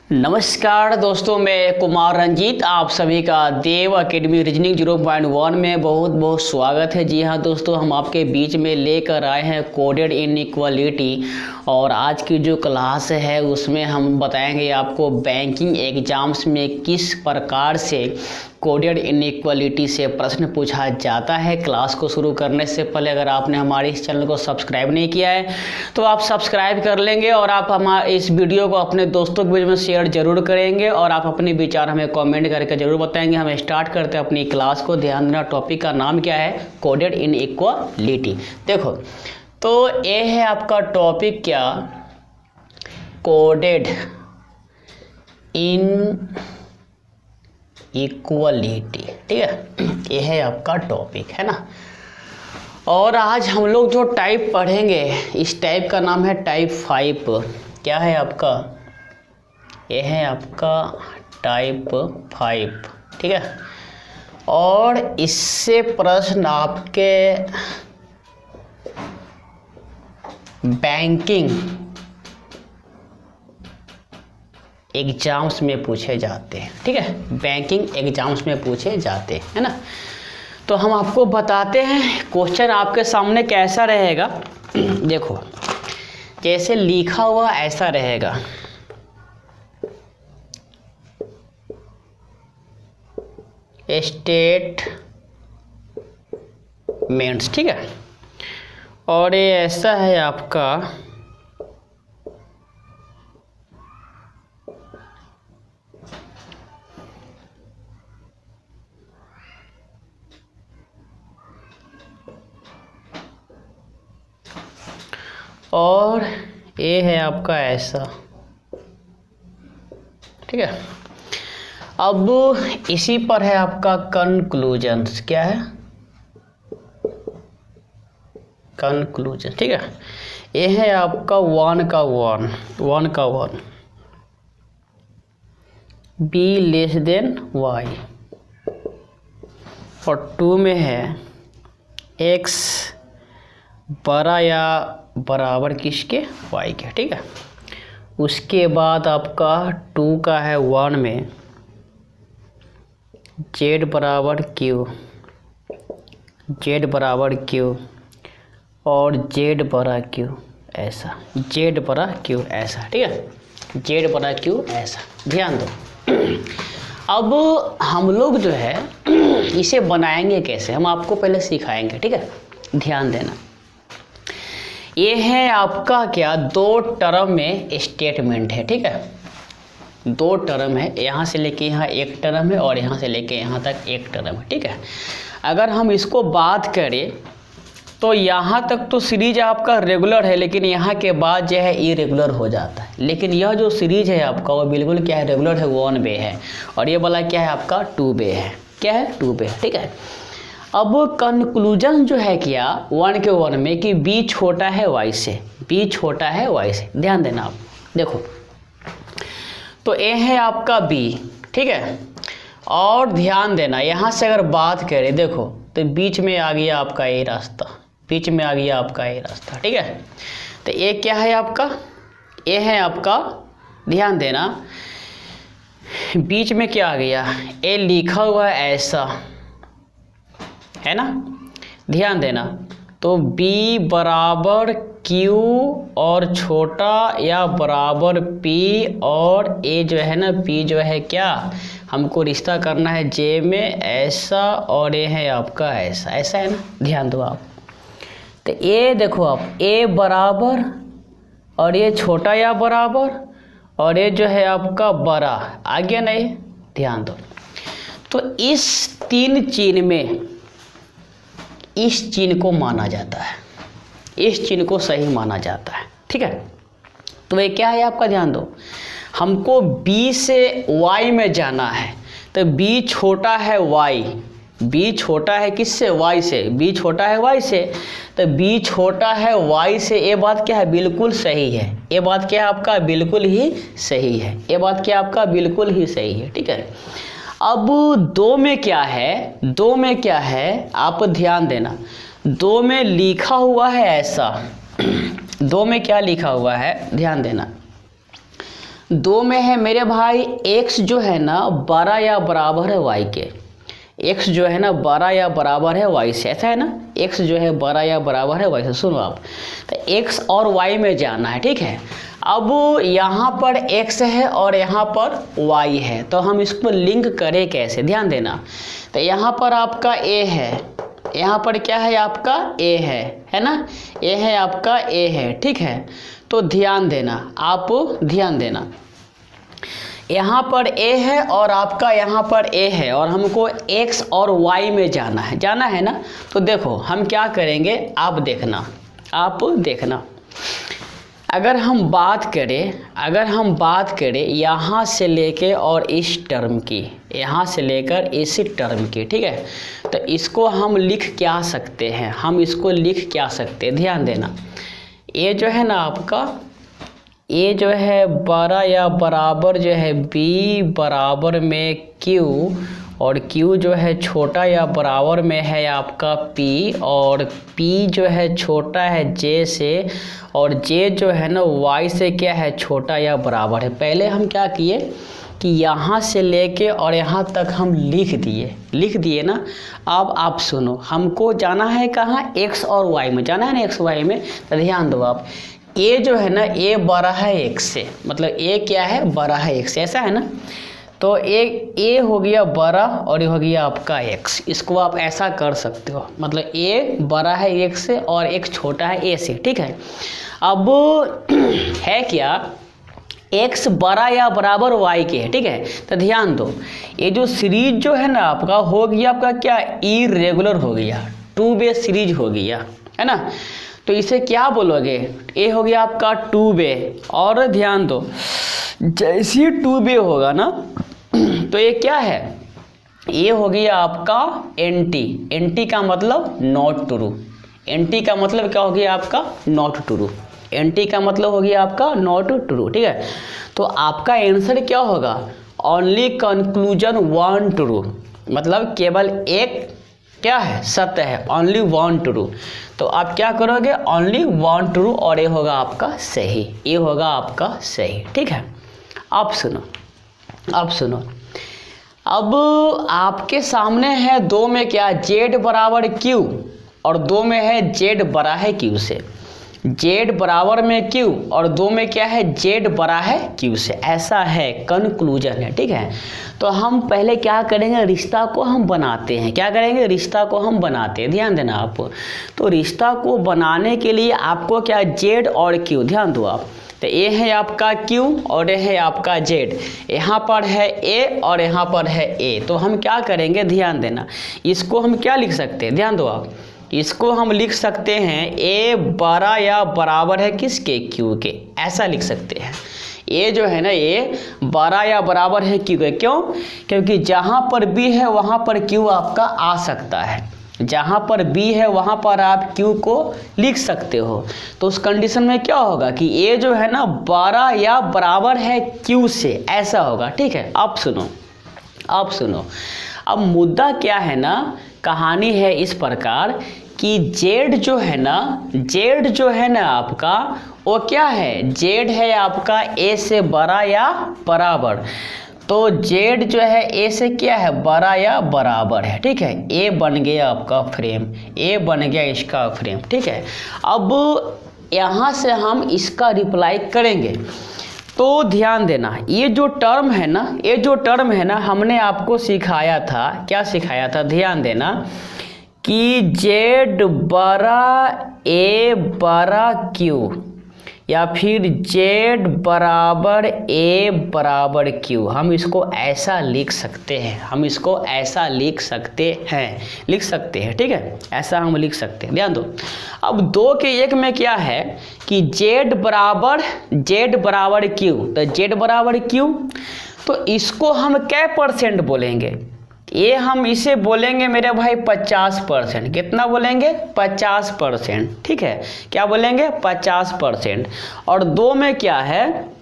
नमस्कार दोस्तों, मैं कुमार रंजीत आप सभी का देव अकेडमी रीजनिंग 0.1 में बहुत बहुत स्वागत है। जी हाँ दोस्तों, हम आपके बीच में लेकर आए हैं कोडेड इनइक्वालिटी और आज की जो क्लास है उसमें हम बताएंगे आपको बैंकिंग एग्जाम्स में किस प्रकार से कोडेड इनइक्वालिटी से प्रश्न पूछा जाता है। क्लास को शुरू करने से पहले अगर आपने हमारे इस चैनल को सब्सक्राइब नहीं किया है तो आप सब्सक्राइब कर लेंगे और आप हमारे इस वीडियो को अपने दोस्तों के बीच में शेयर जरूर करेंगे और आप अपने विचार हमें कमेंट करके जरूर बताएंगे। हम स्टार्ट करते हैं अपनी क्लास को। ध्यान देना, टॉपिक का नाम क्या है? Coded inequality. देखो तो ये है आपका टॉपिक, क्या? कोडेड इन इक्वलिटी। ठीक है, ये है आपका टॉपिक, है ना। और आज हम लोग जो टाइप पढ़ेंगे इस टाइप का नाम है टाइप 5। क्या है आपका? ये है आपका टाइप 5। ठीक है, और इससे प्रश्न आपके बैंकिंग एग्जाम्स में पूछे जाते हैं। ठीक है, बैंकिंग एग्जाम्स में पूछे जाते हैं, है ना। तो हम आपको बताते हैं क्वेश्चन आपके सामने कैसा रहेगा। देखो जैसे लिखा हुआ ऐसा रहेगा, स्टेटमेंट्स। ठीक है, और ये ऐसा है आपका और ये है आपका ऐसा। ठीक है, अब इसी पर है आपका कंक्लूजन्स। क्या है? कंक्लूजन। ठीक है, ये है आपका 1 का 1 बी लेस देन वाई, और 2 में है एक्स बड़ा या बराबर किसके? वाई के। ठीक है, उसके बाद आपका 2 का है 1 में जेड बराबर क्यू, और जेड बड़ा क्यू ऐसा, जेड बड़ा क्यू ऐसा। ठीक है, जेड बड़ा क्यू ऐसा। ध्यान दो, अब हम लोग जो है इसे बनाएंगे कैसे, हम आपको पहले सिखाएंगे। ठीक है, ध्यान देना। ये है आपका क्या? 2 टर्म में स्टेटमेंट है। ठीक है, 2 टर्म है, यहाँ से लेके यहाँ 1 टर्म है और यहाँ से लेके यहाँ तक 1 टर्म है। ठीक है, अगर हम इसको बात करें तो यहाँ तक तो सीरीज आपका रेगुलर है, लेकिन यहाँ के बाद जो है इरेगुलर हो जाता है। लेकिन यह जो सीरीज है आपका वो बिल्कुल क्या है? रेगुलर है, 1 वे है, और ये वाला क्या है आपका? 2 वे है। क्या है? 2 वे। ठीक है, अब कंक्लूजन जो है क्या 1 के 1 में कि बी छोटा है वाई से, बी छोटा है वाई से। ध्यान देना आप, देखो तो ए है आपका बी। ठीक है, और ध्यान देना यहाँ से अगर बात करें, देखो तो बीच में आ गया आपका ए रास्ता, बीच में आ गया आपका ए रास्ता। ठीक है, तो ए क्या है आपका? ए है आपका, ध्यान देना, बीच में क्या आ गया? ए लिखा हुआ है ऐसा, है ना। ध्यान देना, तो b बराबर q और छोटा या बराबर p, और a जो है ना p जो है क्या, हमको रिश्ता करना है j में ऐसा, और a है आपका ऐसा, ऐसा है ना। ध्यान दो आप, तो a देखो आप, a बराबर और ये छोटा या बराबर, और ये जो है आपका बड़ा, आगे नहीं। ध्यान दो, तो इस 3 चिन्ह में इस चिन्ह को माना जाता है, इस चिन्ह को सही माना जाता है। ठीक है, तो ये क्या है आपका? ध्यान दो, हमको b से y में जाना है, तो b छोटा है y, b छोटा है किससे? y से, b छोटा है y से, तो b छोटा है y से। ये बात क्या है? बिल्कुल सही है। ये बात क्या है आपका? बिल्कुल ही सही है। ये बात क्या आपका? बिल्कुल ही सही है। ठीक है, अब 2 में क्या है? 2 में क्या है आप ध्यान देना, 2 में लिखा हुआ है ऐसा, 2 में क्या लिखा हुआ है ध्यान देना, दो में है मेरे भाई x जो है ना बड़ा या बराबर है y के, x जो है ना बड़ा या बराबर है y से, ऐसा है ना, x जो है बड़ा या बराबर है y से। सुनो आप, तो x और y में जाना है, ठीक है। अब यहाँ पर x है और यहाँ पर y है, तो हम इसको लिंक करें कैसे, ध्यान देना। तो यहाँ पर आपका a है, यहाँ पर क्या है आपका a है ना, a है आपका a है, ठीक है। तो ध्यान देना, आप ध्यान देना, यहाँ पर a है और आपका यहाँ पर a है और हमको x और y में जाना है ना। तो देखो हम क्या करेंगे, आप देखना, अगर हम बात करें यहाँ से लेके और इस टर्म की, यहाँ से लेकर इस टर्म की, ठीक है। तो इसको हम लिख क्या सकते हैं, ध्यान देना। ये जो है ना आपका, ये जो है बड़ा या बराबर जो है b बराबर में q, और q जो है छोटा या बराबर में है आपका p, और p जो है छोटा है j से, और j जो है ना y से क्या है, छोटा या बराबर है। पहले हम क्या किए कि यहाँ से लेके और यहाँ तक हम लिख दिए ना। अब आप सुनो, हमको जाना है कहाँ, x और y में जाना है ना, x y में। तो ध्यान दो आप, a जो है ना a बड़ा है x से, मतलब a क्या है, बड़ा है x से, ऐसा है ना। तो a हो गया बड़ा और ये हो गया आपका x, इसको आप ऐसा कर सकते हो, मतलब a बड़ा है x से और x छोटा है a से, ठीक है। अब है क्या, x बड़ा या बराबर y के है, ठीक है। तो ध्यान दो, ये जो सीरीज जो है ना आपका हो गया आपका क्या, इरेगुलर हो गया, 2 वे सीरीज हो गया, है ना। तो इसे क्या बोलोगे, ए हो गया आपका 2 वे, और ध्यान दो जैसे ही 2 वे होगा ना तो ये क्या है, ये हो गया आपका एंटी का मतलब नॉट ट्रू, एंटी का मतलब क्या हो गया आपका, नॉट ट्रू, एंटी का मतलब हो गया आपका नॉट ट्रू, ठीक है। तो आपका आंसर क्या होगा, ओनली कंक्लूजन 1 ट्रू, मतलब केवल एक क्या है, सत्य है, ओनली 1 ट्रू। तो आप क्या करोगे, ओनली 1 ट्रू, और ये होगा आपका सही, ये होगा आपका सही, ठीक है। अब सुनो, अब आपके सामने है 2 में क्या, z बराबर q, और 2 में है z बड़ा है q से, z बराबर में q और 2 में क्या है, z बड़ा है q से, ऐसा है, कंक्लूजन है, ठीक है। तो हम पहले क्या करेंगे, रिश्ता को हम बनाते हैं, ध्यान देना आप। तो रिश्ता को बनाने के लिए आपको क्या, z और q, ध्यान दो आप। तो ये है आपका q और ये है आपका z, यहाँ पर है a और यहाँ पर है a। तो हम क्या करेंगे, ध्यान देना, इसको हम क्या लिख सकते हैं, ध्यान दो आप, इसको हम लिख सकते हैं a बड़ा या बराबर है किसके, q के, ऐसा लिख सकते हैं। a जो है ना, a बड़ा या बराबर है q के, क्यों, क्योंकि जहाँ पर b है वहाँ पर q आपका आ सकता है, जहाँ पर b है वहाँ पर आप q को लिख सकते हो। तो उस कंडीशन में क्या होगा कि a जो है ना बड़ा या बराबर है q से, ऐसा होगा, ठीक है। अब सुनो, अब मुद्दा क्या है ना, कहानी है इस प्रकार कि z जो है ना आपका, वो क्या है, z है आपका a से बड़ा या बराबर। तो z जो है a से क्या है, बड़ा या बराबर है, ठीक है। a बन गया आपका फ्रेम, a बन गया इसका फ्रेम, ठीक है। अब यहाँ से हम इसका रिप्लाई करेंगे। तो ध्यान देना, ये जो टर्म है ना, हमने आपको सिखाया था, क्या सिखाया था, ध्यान देना कि z बड़ा a बड़ा q, या फिर z बराबर a बराबर q, हम इसको ऐसा लिख सकते हैं, ठीक है, ऐसा हम लिख सकते हैं। ध्यान दो, अब 2 के 1 में क्या है कि z बराबर q, तो z बराबर q, तो इसको हम क्या परसेंट बोलेंगे, ये हम इसे बोलेंगे मेरे भाई 50%, कितना बोलेंगे, 50%, ठीक है, क्या बोलेंगे, 50%। और 2 में क्या है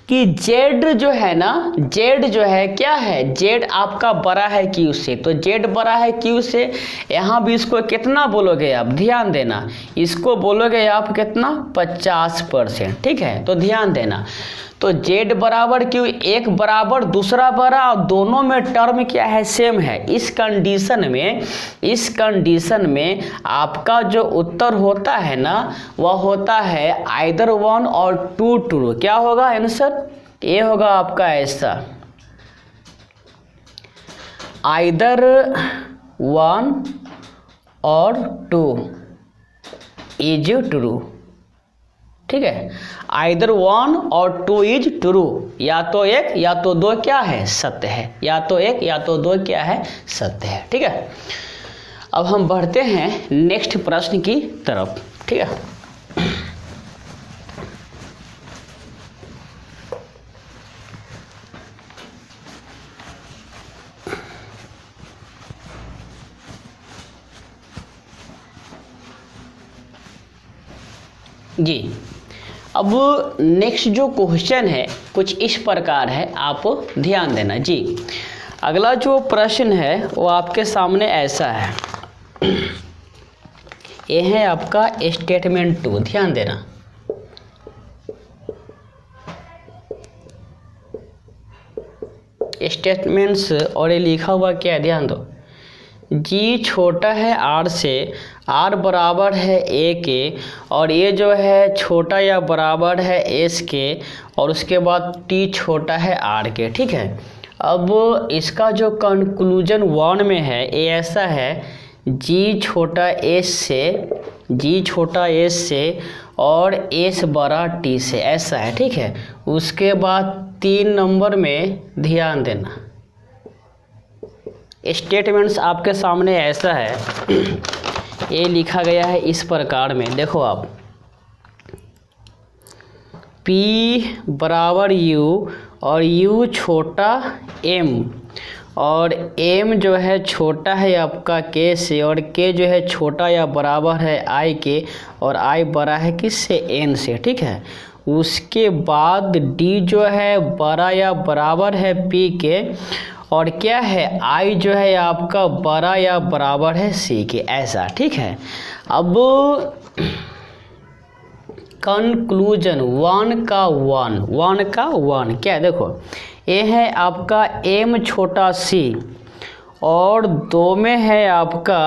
कि z जो है ना, z जो है क्या है, z आपका बड़ा है q से, तो z बड़ा है q से, यहाँ भी इसको कितना बोलोगे आप, ध्यान देना, इसको बोलोगे आप कितना, 50%, ठीक है। तो ध्यान देना, तो z बराबर क्यू, एक बराबर दूसरा बड़ा और दोनों में टर्म क्या है, सेम है। इस कंडीशन में आपका जो उत्तर होता है ना वह होता है आइदर 1 और 2 ट्रू। क्या होगा आंसर, ये होगा आपका ऐसा, आइदर 1 और 2 इज ट्रू। ठीक है, आइदर 1 और 2 इज ट्रू, या तो 1 या तो 2 क्या है, सत्य है, या तो 1 या तो 2 क्या है, सत्य है। ठीक है, अब हम बढ़ते हैं नेक्स्ट प्रश्न की तरफ। ठीक है, जी अब नेक्स्ट जो क्वेश्चन है कुछ इस प्रकार है, आप ध्यान देना जी। अगला जो प्रश्न है वो आपके सामने ऐसा है, ये है आपका स्टेटमेंट 2, ध्यान देना। स्टेटमेंट्स और ये लिखा हुआ क्या है, ध्यान दो। जी छोटा है आर से, आर बराबर है ए के, और ये जो है छोटा या बराबर है एस के, और उसके बाद टी छोटा है आर के। ठीक है, अब इसका जो कंक्लूजन 1 में है ये ऐसा है, जी छोटा एस से और एस बड़ा टी से, ऐसा है। ठीक है, उसके बाद 3 नंबर में ध्यान देना, स्टेटमेंट्स आपके सामने ऐसा है, ये लिखा गया है इस प्रकार में, देखो आप, P बराबर U और U छोटा M, और M जो है छोटा है आपका K से, और K जो है छोटा या बराबर है I के, और I बड़ा है किससे, N से। ठीक है, उसके बाद D जो है बड़ा या बराबर है P के, और क्या है I जो है आपका बड़ा या बराबर है C के, ऐसा। ठीक है, अब कंक्लूजन 1 का 1 क्या है, देखो ये है आपका M छोटा C, और 2 में है आपका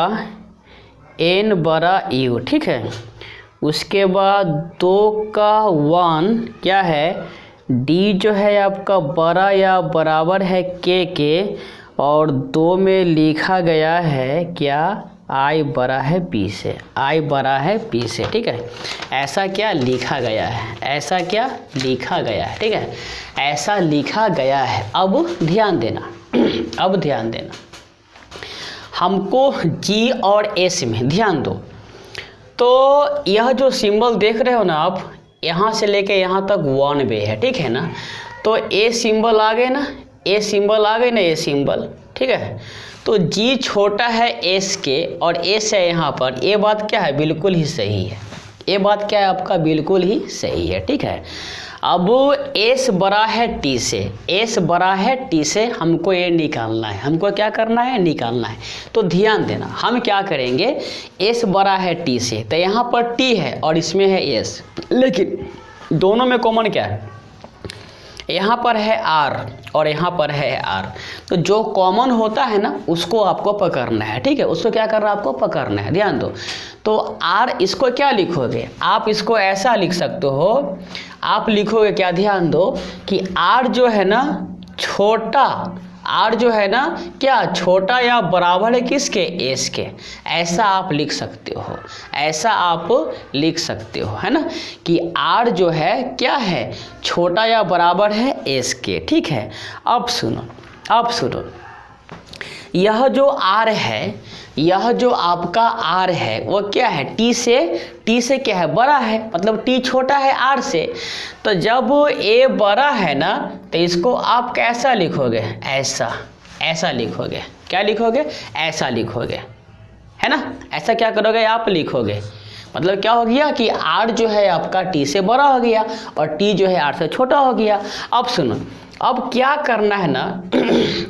N बड़ा U। ठीक है, उसके बाद 2 का 1 क्या है, D जो है आपका बड़ा या बराबर है K के, और 2 में लिखा गया है क्या, I बड़ा है P से, I बड़ा है P से। ठीक है, ऐसा क्या लिखा गया है, ऐसा क्या लिखा गया है। ठीक है, ऐसा लिखा गया है। अब ध्यान देना, अब ध्यान देना, हमको G और S में ध्यान दो। तो यह जो सिंबल देख रहे हो ना आप, यहाँ से लेके यहाँ तक 1 वे है। ठीक है ना, तो ए सिंबल आ गए ना, ए सिंबल आ गए ना, ए सिंबल। ठीक है, तो जी छोटा है एस के और एस है यहाँ पर, ये बात क्या है, बिल्कुल ही सही है। ये बात क्या है आपका, बिल्कुल ही सही है। ठीक है, अब एस बड़ा है टी से, एस बड़ा है टी से, हमको ये निकालना है, हमको क्या करना है, निकालना है। तो ध्यान देना, हम क्या करेंगे, एस बड़ा है टी से, तो यहाँ पर टी है और इसमें है एस, लेकिन दोनों में कॉमन क्या है, यहाँ पर है आर और यहाँ पर है आर, तो जो कॉमन होता है ना उसको आपको पकड़ना है। ठीक है, उसको क्या करना है, आपको पकड़ना है। ध्यान दो, तो आर इसको क्या लिखोगे, आप इसको ऐसा लिख सकते हो, आप लिखोगे क्या, ध्यान दो कि आर जो है ना छोटा, आर जो है ना क्या छोटा या बराबर है किसके, एस के, ऐसा आप लिख सकते हो, ऐसा आप लिख सकते हो, है ना, कि आर जो है क्या है, छोटा या बराबर है एस के। ठीक है, अब सुनो, अब सुनो, यह जो आर है, यह जो आपका आर है वो क्या है, टी से क्या है, बड़ा है, मतलब टी छोटा है आर से। तो जब ए बड़ा है ना तो इसको आप कैसा लिखोगे, ऐसा, ऐसा लिखोगे, क्या लिखोगे, ऐसा लिखोगे, है ना, ऐसा क्या करोगे आप लिखोगे। मतलब क्या हो गया कि आर जो है आपका टी से बड़ा हो गया और टी जो है आर से छोटा हो गया। अब सुनो, अब क्या करना है ना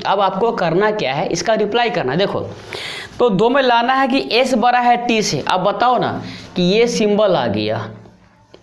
अब आपको करना क्या है, इसका रिप्लाई करना। देखो, तो दो में लाना है कि एस बड़ा है टी से। अब बताओ ना कि ये सिंबल आ गया,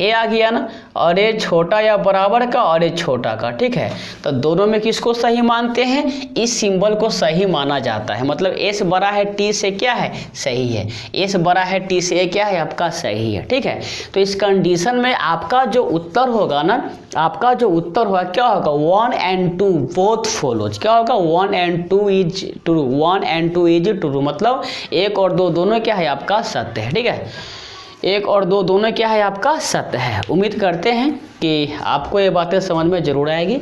ए आ गया ना, और ए छोटा या बराबर का और ए छोटा का, ठीक है। तो दोनों में किसको सही मानते हैं, इस सिंबल को सही माना जाता है। मतलब एस बड़ा है टी से क्या है, सही है। एस बड़ा है टी से ए क्या है आपका, सही है, ठीक है। तो इस कंडीशन में आपका जो उत्तर होगा ना, आपका जो उत्तर होगा क्या होगा, 1 and 2 बोथ फॉलोज। क्या होगा, 1 and 2 is true, 1 and 2 is true. मतलब 1 और 2 दोनों क्या है आपका सत्य है, ठीक है। 1 और 2 दोनों क्या है आपका सत्य है। उम्मीद करते हैं कि आपको ये बातें समझ में जरूर आएगी।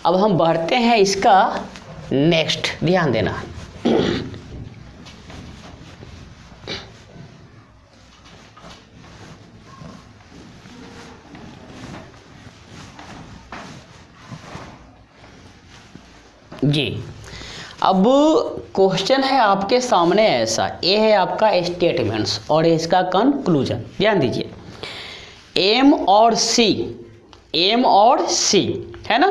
अब हम बढ़ते हैं इसका नेक्स्ट, ध्यान देना। जी, अब क्वेश्चन है आपके सामने ऐसा, ये है आपका स्टेटमेंट्स और इसका कंक्लूजन। ध्यान दीजिए, एम और सी, एम और सी है ना।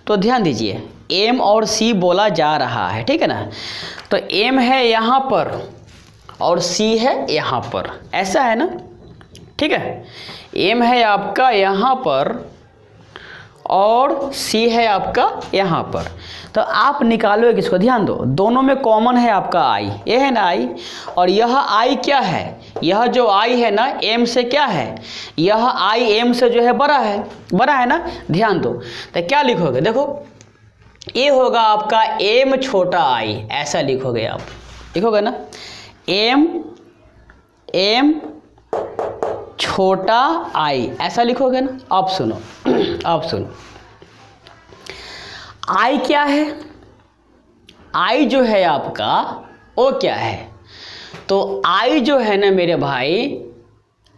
तो ध्यान दीजिए, एम और सी बोला जा रहा है, ठीक है ना। तो एम है यहाँ पर और सी है यहाँ पर, ऐसा है ना, ठीक है। एम है आपका यहाँ पर और सी है आपका यहाँ पर। तो आप निकालोगे किसको, ध्यान दो, दोनों में कॉमन है आपका आई, ये है ना आई, और यह आई क्या है, यह जो आई है ना एम से क्या है, यह आई एम से जो है बड़ा है, बड़ा है ना। ध्यान दो, तो क्या लिखोगे, देखो ये होगा आपका एम छोटा आई, ऐसा लिखोगे आप, लिखोगे ना, एम एम छोटा आई, ऐसा लिखोगे ना। अब सुनो, अब सुनो, आई क्या है, आई जो है आपका वो क्या है, तो आई जो है ना मेरे भाई,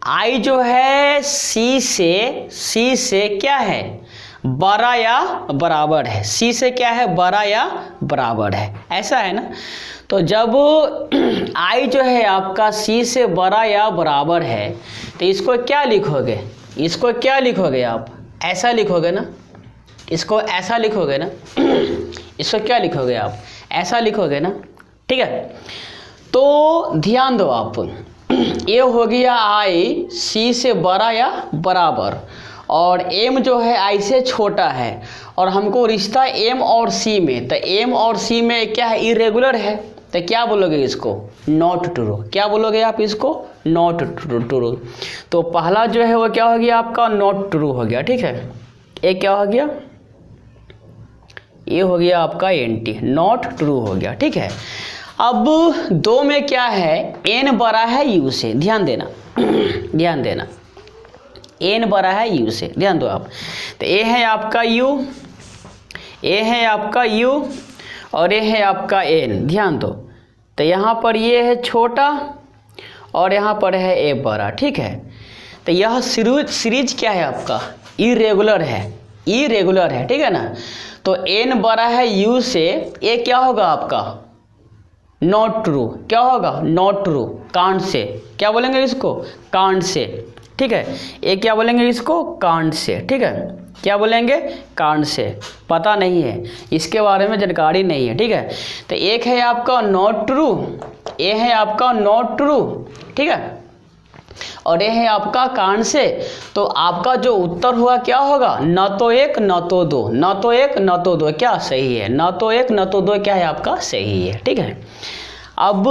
आई जो है सी से क्या है, बड़ा या बराबर है। सी से क्या है, बड़ा या बराबर है, ऐसा है ना। तो जब आई जो है आपका सी से बड़ा या बराबर है, तो इसको क्या लिखोगे, इसको क्या लिखोगे आप, ऐसा लिखोगे ना, इसको ऐसा लिखोगे ना, इसको क्या लिखोगे आप, ऐसा लिखोगे ना, ठीक है। तो ध्यान दो आप, ये हो गया आई सी से बड़ा या बराबर, और एम जो है आई से छोटा है, और हमको रिश्ता एम और सी में, तो एम और सी में क्या है, इरेगुलर है। तो क्या बोलोगे इसको, नॉट ट्रू। क्या बोलोगे आप इसको, नॉट ट्रू। तो पहला जो है वो क्या हो गया आपका, नॉट ट्रू हो गया, ठीक है। ये क्या हो गया, ये हो गया आपका एंटी, नॉट ट्रू हो गया, ठीक है। अब दो में क्या है, एन बड़ा है यू से, ध्यान देना, ध्यान देना, एन बड़ा है यू से, ध्यान दो आप। तो ए है आपका यू, ए है आपका यू और ये है आपका एन, ध्यान दो। तो यहाँ पर ये है छोटा और यहाँ पर है ए बड़ा, ठीक है। तो यह सीरीज क्या है आपका, इरेगुलर है, इरेगुलर है, ठीक है ना। तो एन बड़ा है यू से, ये क्या होगा आपका, नॉट ट्रू। क्या होगा, नॉट ट्रू, कांट से, क्या बोलेंगे इसको, कांट से, ठीक है। ये क्या बोलेंगे इसको, कांट से, ठीक है। क्या बोलेंगे, कांट से, पता नहीं है, इसके बारे में जानकारी नहीं है, ठीक है। तो एक है आपका नॉट ट्रू, ये है आपका नॉट ट्रू, ठीक है, और ये है आपका कांट से। तो आपका जो उत्तर हुआ क्या होगा, न तो एक न तो दो, न तो एक न तो दो, क्या सही है, न तो एक न तो दो क्या है आपका, सही है, ठीक है। अब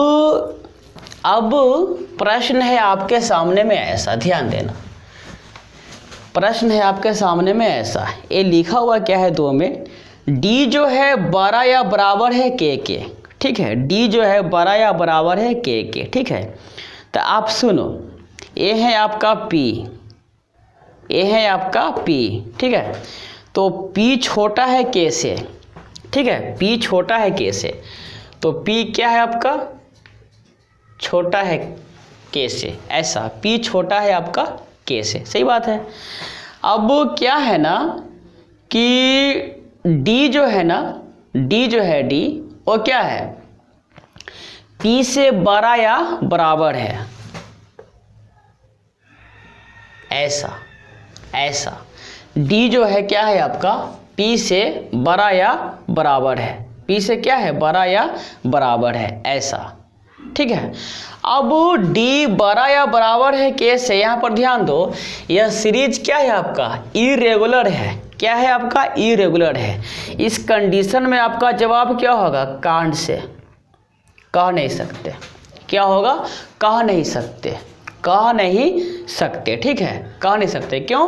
प्रश्न है आपके सामने में ऐसा, ध्यान देना, प्रश्न है आपके सामने में ऐसा, ये लिखा हुआ क्या है दो में, डी जो है बड़ा या बराबर है के, ठीक है। डी जो है बड़ा या बराबर है के, ठीक है। तो आप सुनो, ये है आपका पी, ये है आपका पी, ठीक है। तो पी छोटा है के से, ठीक है, पी छोटा है के से, तो पी क्या है आपका, छोटा है के से, ऐसा पी छोटा है आपका के से, सही बात है। अब क्या है ना कि डी जो है ना, डी जो है डी वो क्या है, पी से बड़ा या बराबर है, ऐसा, ऐसा डी जो है क्या है आपका, पी से बड़ा या बराबर है, पी से क्या है, बड़ा या बराबर है, ऐसा, ठीक है। अब डी बड़ा या बराबर है के से, यहाँ पर ध्यान दो, यह सीरीज क्या है आपका, इरेगुलर है। क्या है आपका, इरेगुलर है। इस कंडीशन में आपका जवाब क्या होगा, कांड से कह नहीं सकते। क्या होगा, कह नहीं सकते, कह नहीं सकते, ठीक है, कह नहीं सकते। क्यों,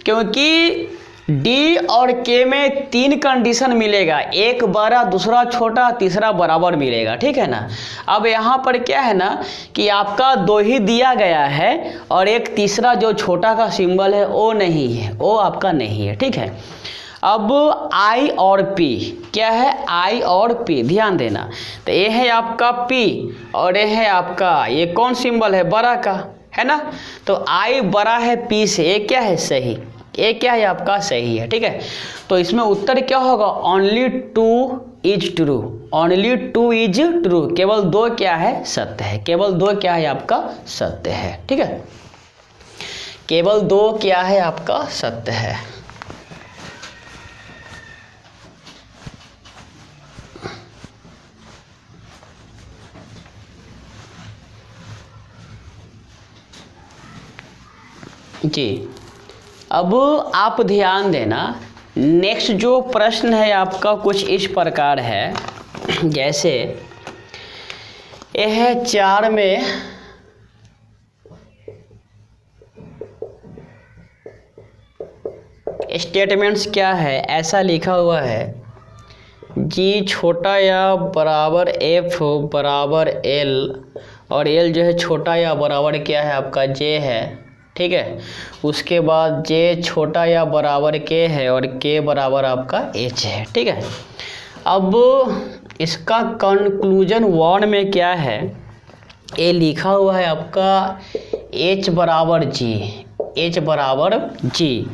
क्योंकि डी और के में 3 कंडीशन मिलेगा, एक बड़ा, दूसरा छोटा, तीसरा बराबर मिलेगा, ठीक है ना। अब यहाँ पर क्या है ना कि आपका 2 ही दिया गया है और एक तीसरा जो छोटा का सिंबल है वो नहीं है, वो आपका नहीं है, ठीक है। अब आई और पी, क्या है, आई और पी, ध्यान देना। तो ये है आपका पी और ये है आपका, ये कौन सिंबल है, बड़ा का, है ना। तो आई बड़ा है पी से, ये क्या है, सही, ये क्या है आपका, सही है, ठीक है। तो इसमें उत्तर क्या होगा, only 2 is true, only 2 is true, केवल 2 क्या है, सत्य है, केवल 2 क्या है आपका, सत्य है, ठीक है, केवल 2 क्या है आपका, सत्य है। जी, अब आप ध्यान देना, नेक्स्ट जो प्रश्न है आपका कुछ इस प्रकार है, जैसे यह है 4 में स्टेटमेंट्स क्या है, ऐसा लिखा हुआ है, जी छोटा या बराबर एफ बराबर एल, और एल जो है छोटा या बराबर क्या है आपका, जे है, ठीक है। उसके बाद जे छोटा या बराबर के है और के बराबर आपका एच है, ठीक है। अब इसका कंक्लूजन 1 में क्या है, ये लिखा हुआ है आपका एच बराबर जी, एच बराबर जी,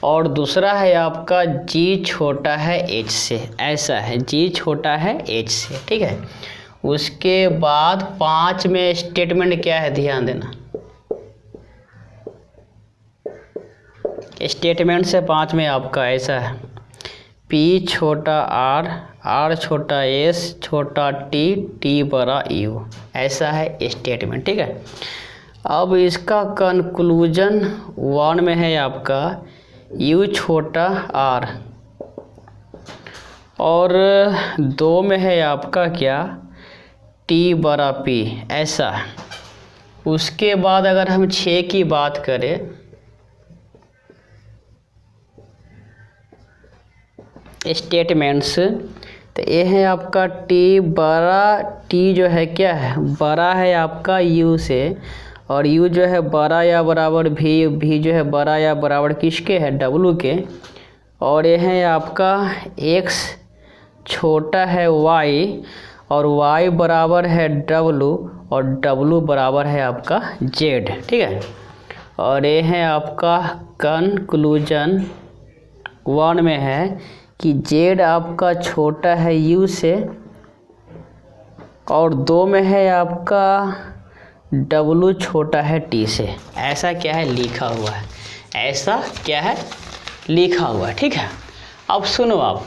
और दूसरा है आपका जी छोटा है एच से, ऐसा है, जी छोटा है एच से, ठीक है। उसके बाद 5 में स्टेटमेंट क्या है, ध्यान देना, स्टेटमेंट से 5 में आपका ऐसा है, पी छोटा आर, आर छोटा एस छोटा टी, टी बड़ा यू, ऐसा है स्टेटमेंट, ठीक है। अब इसका कंक्लूजन 1 में है आपका यू छोटा आर, और 2 में है आपका क्या, टी बड़ा पी, ऐसा। उसके बाद अगर हम 6 की बात करें, स्टेटमेंट्स, तो ये है आपका टी बड़ा, टी जो है क्या है, बड़ा है आपका यू से, और यू जो है बड़ा या बराबर भी, भी जो है बड़ा या बराबर किसके है, डब्लू के, और ये है आपका एक्स छोटा है वाई, और वाई बराबर है डब्लू, और डब्लू बराबर है आपका जेड, ठीक है। और ये है आपका कंक्लूजन 1 में है कि जेड आपका छोटा है यू से, और 2 में है आपका डब्लू छोटा है टी से, ऐसा क्या है लिखा हुआ है, ऐसा क्या है लिखा हुआ है, ठीक है। अब सुनो आप,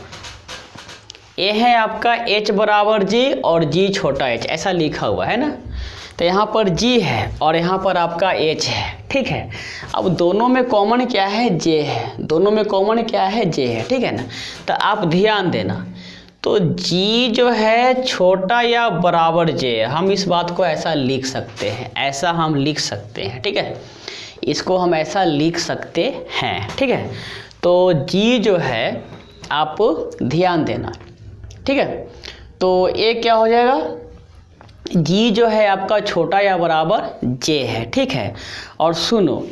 ये है आपका h बराबर जी और g छोटा h, ऐसा लिखा हुआ है ना। तो यहाँ पर g है और यहाँ पर आपका h है, ठीक है। अब दोनों में कॉमन क्या है, j है, दोनों में कॉमन क्या है, j है, ठीक है ना। तो आप ध्यान देना, तो g जो है छोटा या बराबर j, हम इस बात को ऐसा लिख सकते हैं, ऐसा हम लिख सकते हैं, ठीक है, इसको हम ऐसा लिख सकते हैं, ठीक है। तो g जो है आप ध्यान देना, ठीक है। तो ये क्या हो जाएगा, जी जो है आपका छोटा या बराबर जे है, ठीक है। और सुनो,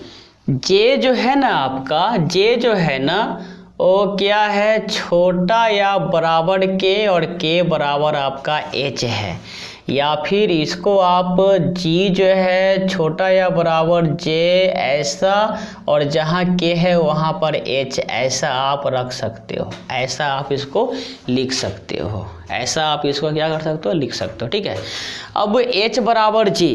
जे जो है ना आपका, जे जो है ना वो क्या है, छोटा या बराबर के, और के बराबर आपका एच है, या फिर इसको आप जी जो है छोटा या बराबर जे ऐसा, और जहाँ के है वहाँ पर एच, ऐसा आप रख सकते हो, ऐसा आप इसको लिख सकते हो, ऐसा आप इसको क्या कर सकते हो, लिख सकते हो, ठीक है। अब एच बराबर जी,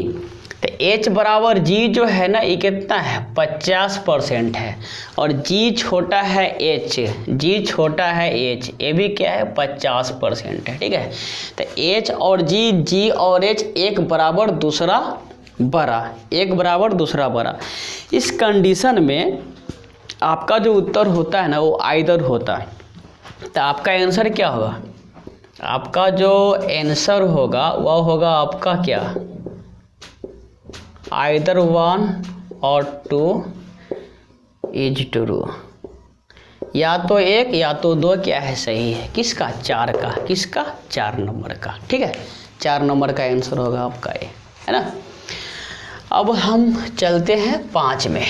तो h बराबर g जो है ना ये कितना है 50% है, और g छोटा है h, g छोटा है h, ये भी क्या है 50% है। ठीक है, तो h और g और h एक बराबर दूसरा बड़ा, एक बराबर दूसरा बड़ा। इस कंडीशन में आपका जो उत्तर होता है ना वो आइदर होता है। तो आपका आंसर क्या होगा, आपका जो आंसर होगा वह होगा आपका क्या, आइदर 1 और 2 इज ट्रू, या तो 1 या तो 2 क्या है सही है, किसका 4 का, किसका 4 नंबर का। ठीक है, 4 नंबर का आंसर होगा आपका ये, है ना। अब हम चलते हैं 5 में।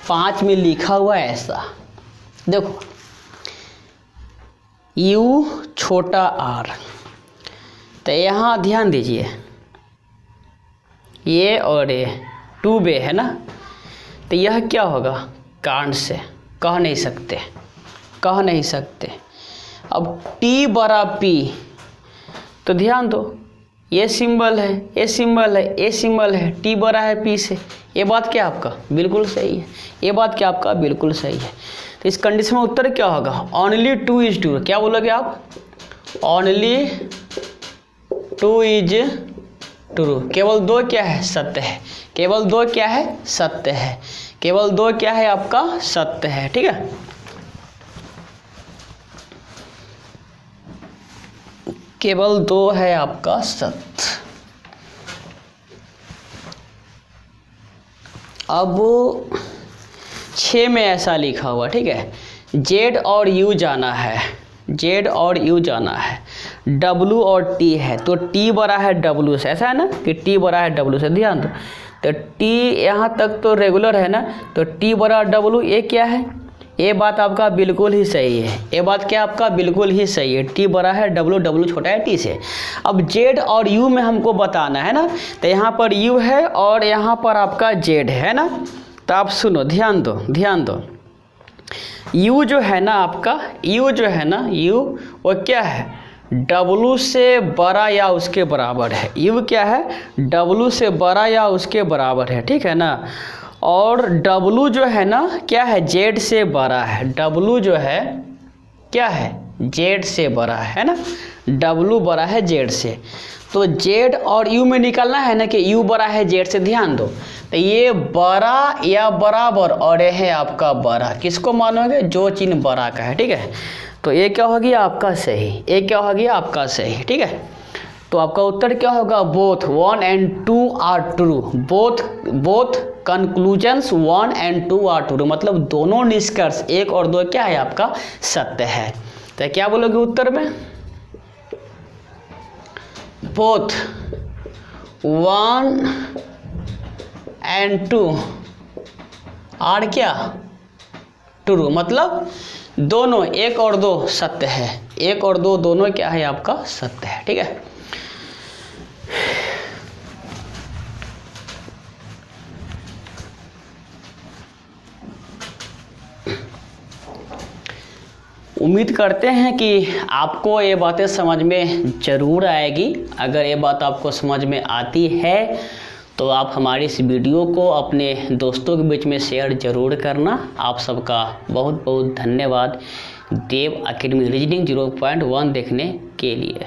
पाँच में लिखा हुआ है ऐसा, देखो u छोटा r, तो यहाँ ध्यान दीजिए ये और ये 2b है ना, तो यह क्या होगा कांड से कह नहीं सकते, कह नहीं सकते। अब t बड़ा p, तो ध्यान दो ये सिंबल है, ये सिंबल है, ये सिंबल है, t बड़ा है p से, ये बात क्या आपका बिल्कुल सही है, ये बात क्या आपका बिल्कुल सही है। तो इस कंडीशन में उत्तर क्या होगा, ओनली 2 इज ट्रू। क्या बोलोगे आप, ओनली 2 इज ट्रू, केवल 2 क्या है सत्य है, केवल 2 क्या है सत्य है, केवल 2 क्या है आपका सत्य है। ठीक है, केवल 2 है आपका सत्य। अब 6 में ऐसा लिखा हुआ, ठीक है, z और u जाना है, z और u जाना है, w और t है, तो t बड़ा है w से, ऐसा है ना कि t बड़ा है w से, ध्यान दो। तो t यहाँ तक तो रेगुलर है ना, तो t बड़ा w, ये क्या है, ये बात आपका बिल्कुल ही सही है, ये बात क्या आपका बिल्कुल ही सही है, t बड़ा है w, w छोटा है t से। अब z और u में हमको बताना है ना, तो यहाँ पर u है और यहाँ पर आपका z है ना। तो आप सुनो, ध्यान दो, ध्यान दो, u जो है ना आपका, u जो है ना, u वो क्या है w से बड़ा या उसके बराबर है, u क्या है w से बड़ा या उसके बराबर है, ठीक है ना। और w जो है ना क्या है z से बड़ा है, w जो है क्या है z से बड़ा है ना, w बड़ा है z से। तो z और u में निकालना है ना कि u बड़ा है z से, ध्यान दो। तो ये बड़ा या बराबर और ये है आपका बड़ा, किसको मानोगे जो चिन्ह बड़ा का है, ठीक है। तो ये क्या हो गया आपका सही, ये क्या हो गया आपका सही, ठीक है। तो आपका उत्तर क्या होगा, both 1 and 2 are true, both conclusions 1 and 2 are true, मतलब दोनों निष्कर्ष 1 और 2 क्या है आपका सत्य है। तो क्या बोलोगे उत्तर में, बोथ 1 and 2 आर क्या ट्रू, मतलब दोनों 1 और 2 सत्य है, 1 और 2 दोनों क्या है आपका सत्य है, ठीक है। उम्मीद करते हैं कि आपको ये बातें समझ में ज़रूर आएगी। अगर ये बात आपको समझ में आती है तो आप हमारी इस वीडियो को अपने दोस्तों के बीच में शेयर ज़रूर करना। आप सबका बहुत बहुत धन्यवाद देव अकेडमी रीजनिंग 0.1 देखने के लिए।